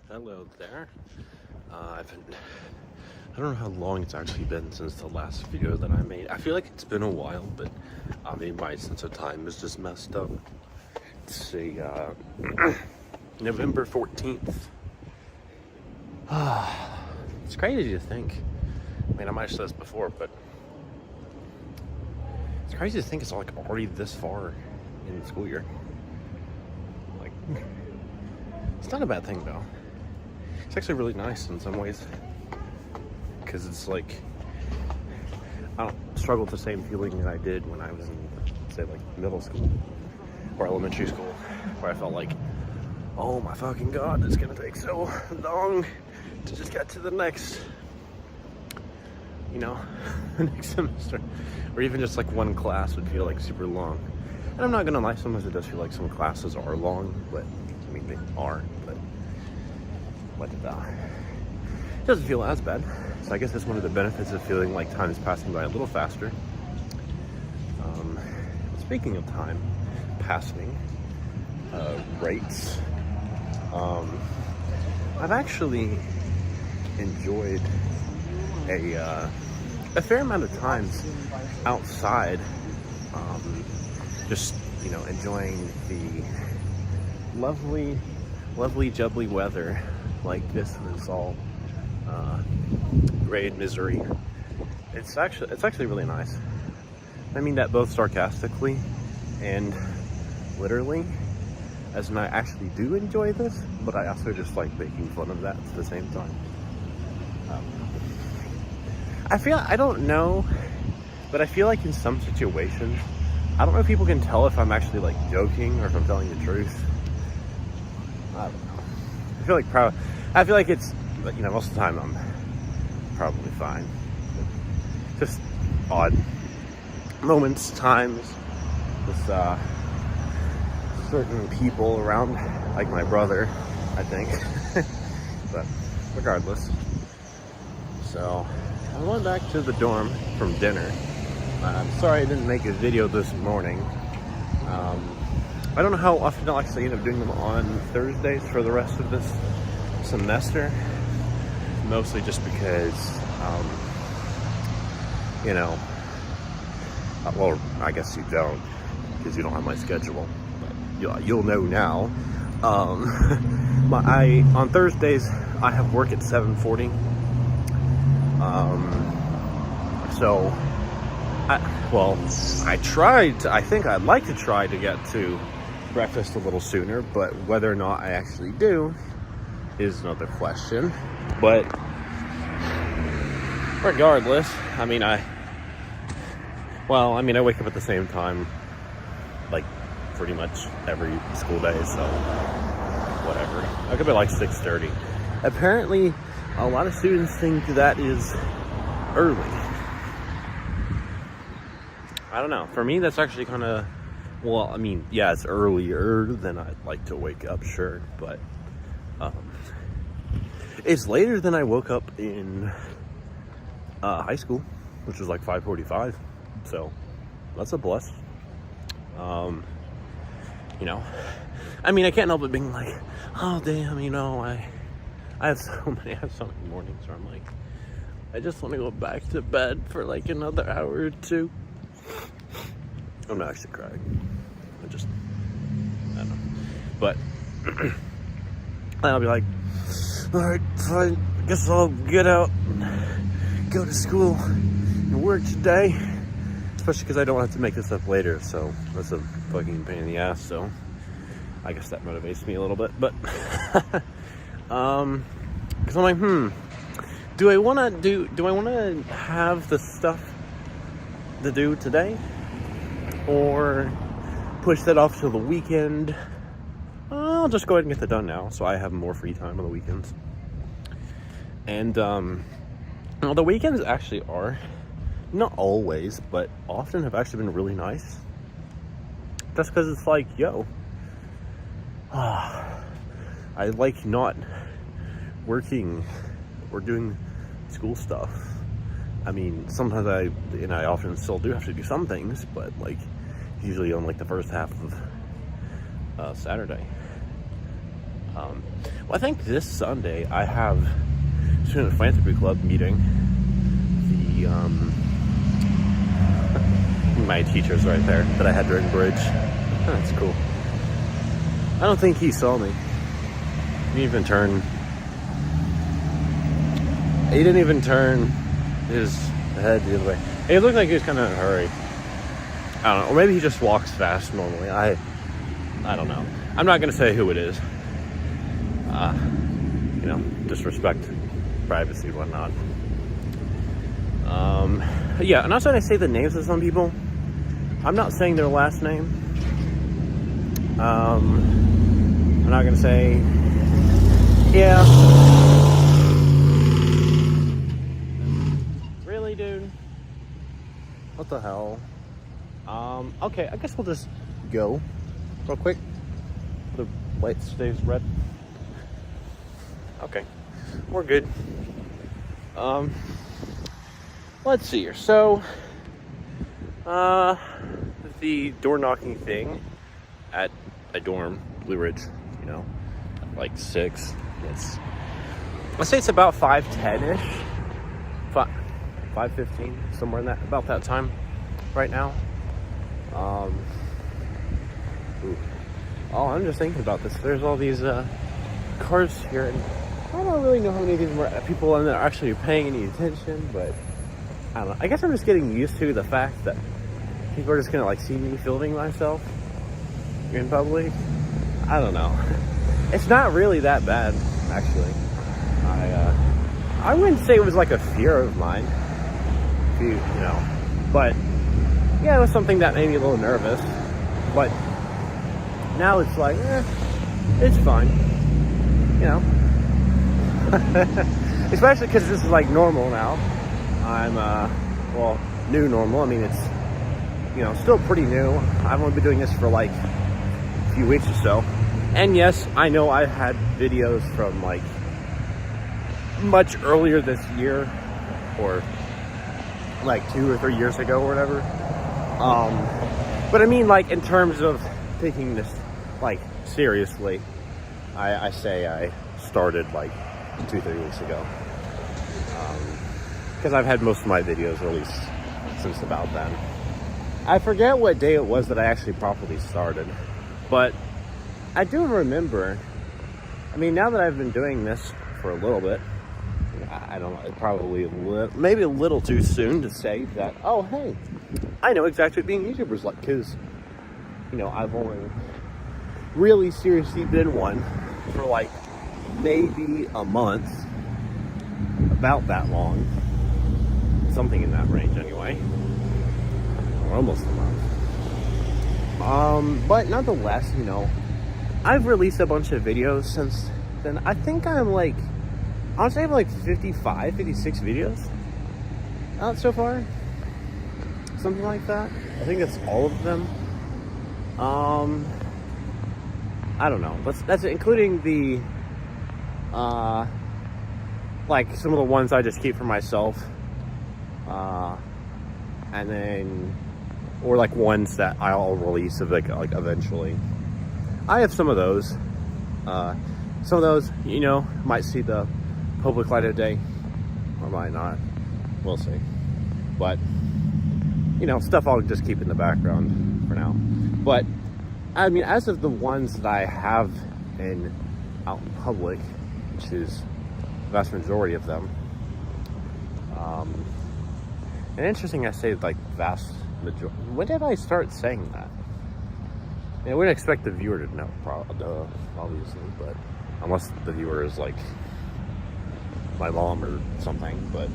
Hello there. I don't know how long it's actually been since the last video that I made. I feel like it's been a while, but maybe my sense of time is just messed up. Let's see, November 14th. It's crazy to think. I mean, I might have said this before, but it's crazy to think it's like already this far in the school year. Like, it's not a bad thing though. It's actually really nice in some ways, because it's like, I don't struggle with the same feeling that I did when I was in, say, like middle school or elementary school, where I felt like, oh my fucking god, it's gonna take so long to just get to the next, the next semester, or even just like one class would feel like super long. And I'm not gonna lie, sometimes it does feel like some classes are long, but I mean, they are, but it doesn't feel as bad. So I guess that's one of the benefits of feeling like time is passing by a little faster. Speaking of time passing, rates, I've actually enjoyed a fair amount of times outside, just enjoying the lovely jubbly weather. Like this was all gray and misery. It's actually really nice. I mean that both sarcastically and literally, as in I actually do enjoy this, but I also just like making fun of that at the same time. I don't know, but I feel like in some situations, I don't know if people can tell if I'm actually like joking or if I'm telling the truth. I don't know. I feel like it's, most of the time I'm probably fine. Just odd moments, times with certain people around, like my brother, I think. But regardless. So I went back to the dorm from dinner. I'm sorry I didn't make a video this morning. I don't know how often I'll actually end up doing them on Thursdays for the rest of this semester. Mostly just because, well, I guess you don't, because you don't have my schedule. But you'll know now. On Thursdays, I have work at 7:40. So, I think I'd like to try to get to breakfast a little sooner, but whether or not I actually do is another question. But regardless, I wake up at the same time, like pretty much every school day, so whatever. I wake up at like 6:30. Apparently, a lot of students think that is early. I don't know. For me, that's actually kind of, it's earlier than I'd like to wake up, sure, but it's later than I woke up in high school, which was like 5:45, so that's a plus. I can't help but being like, oh damn, I have so many mornings where I'm like, I just want to go back to bed for like another hour or two. I'm not actually crying. I don't know. But I'll be like, alright, fine. I guess I'll get out and go to school and work today. Especially because I don't have to make this up later, so that's a fucking pain in the ass, so I guess that motivates me a little bit. But because I'm like, do I want to have the stuff to do today, or push that off to the weekend? I'll just go ahead and get that done now, so I have more free time on the weekends. And the weekends actually are, not always, but often have actually been really nice. Just because it's like, I like not working or doing school stuff. Sometimes I often still do have to do some things, but like usually on like the first half of Saturday. Well, I think this Sunday I have Student Philanthropy Club meeting. The my teacher's right there that I had during bridge. That's cool. I don't think he saw me. He didn't even turn his head the other way. It looked like he was kind of in a hurry. I don't know. Or maybe he just walks fast normally. I don't know. I'm not going to say who it is. Disrespect privacy and whatnot. Yeah, and also when I say the names of some people, I'm not saying their last name. I'm not going to say, yeah. Really, dude? What the hell? Okay, I guess we'll just go real quick. The light stays red. Okay, we're good. Let's see here. So, the door knocking thing at a dorm, Blue Ridge, like 6. Let's say it's about 5:10-ish, 5:15, somewhere in about that time, right now. I'm just thinking about this. There's all these cars here, and I don't really know how many of these people in there are actually paying any attention, but I don't know. I guess I'm just getting used to the fact that people are just gonna like see me filming myself in public. I don't know. It's not really that bad, actually. I wouldn't say it was like a fear of mine, but yeah, it was something that made me a little nervous. But now it's like, it's fine, especially because this is like normal now. I'm new normal. I mean, it's still pretty new. I've only been doing this for like a few weeks or so. And yes, I know I had videos from like much earlier this year, or like 2 or 3 years ago or whatever. But I mean, like in terms of taking this like seriously, I say I started like 2-3 weeks ago. Because I've had most of my videos released since about then. I forget what day it was that I actually properly started, but I do remember, I mean, now that I've been doing this for a little bit, I don't know, probably maybe a little too soon to say that, oh, hey, I know exactly what being a YouTuber is like, because, I've only really seriously been one for like maybe a month, about that long, something in that range anyway, or almost a month. But nonetheless, I've released a bunch of videos since then. I think I'm like, honestly, I have like 55, 56 videos out so far. Something like that. I think that's all of them. I don't know. That's including the, like some of the ones I just keep for myself. And then, or like ones that I'll release like eventually. I have some of those. Some of those, might see the public light of day, or might not. We'll see. But, stuff I'll just keep in the background for now. But, I mean, as of the ones that I have out in public, which is the vast majority of them, and interesting I say like vast majority. When did I start saying that? I wouldn't expect the viewer to know, obviously, but unless the viewer is like my mom or something, but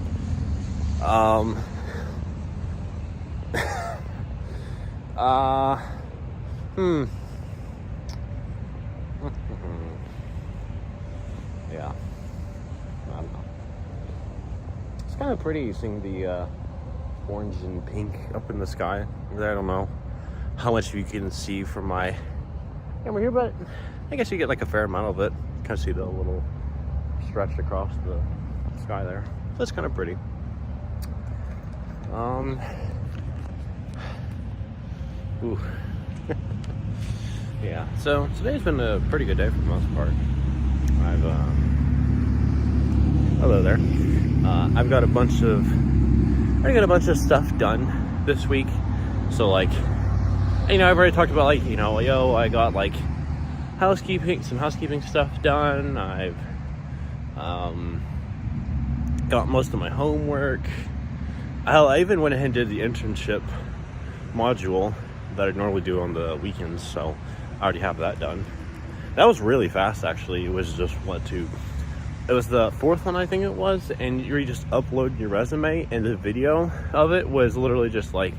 yeah, I don't know. It's kind of pretty seeing the orange and pink up in the sky. I don't know how much you can see from my camera here, but I guess you get like a fair amount of it. Kind of see the little stretch across the sky there. So it's kind of pretty. Ooh. Yeah, so today's been a pretty good day for the most part. I've got a bunch of stuff done this week. So like, you know, I've already talked about like, you know, yo, I got like some housekeeping stuff done. I've got most of my homework. I even went ahead and did the internship module that I normally do on the weekends, so I already have that done. That was really fast, actually. It was just it was the fourth one, I think it was, and you just upload your resume, and the video of it was literally just like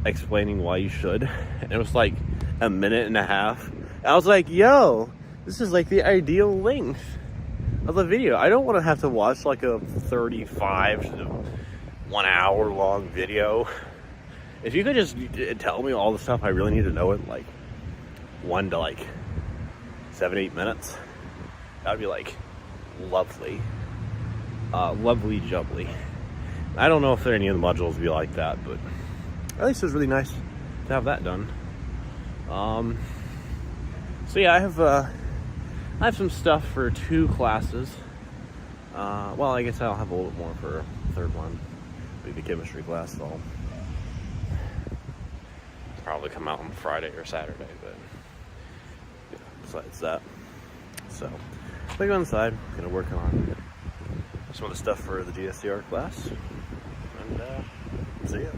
explaining why you should, and it was like a minute and a half. I was like, yo, this is like the ideal length of the video. I don't want to have to watch like a 35 to 1 hour long video. If you could just tell me all the stuff I really need to know in like 1 to like 7-8 minutes, that would be like lovely. Lovely jubbly. I don't know if any of the modules would be like that, but at least it was really nice to have that done. So yeah, I have some stuff for 2 classes. Well, I guess I'll have a little bit more for a third one. Be the chemistry class, so I'll probably come out on Friday or Saturday, but yeah, besides that. So I go inside, gonna work on some of the stuff for the GSCR class, and see ya.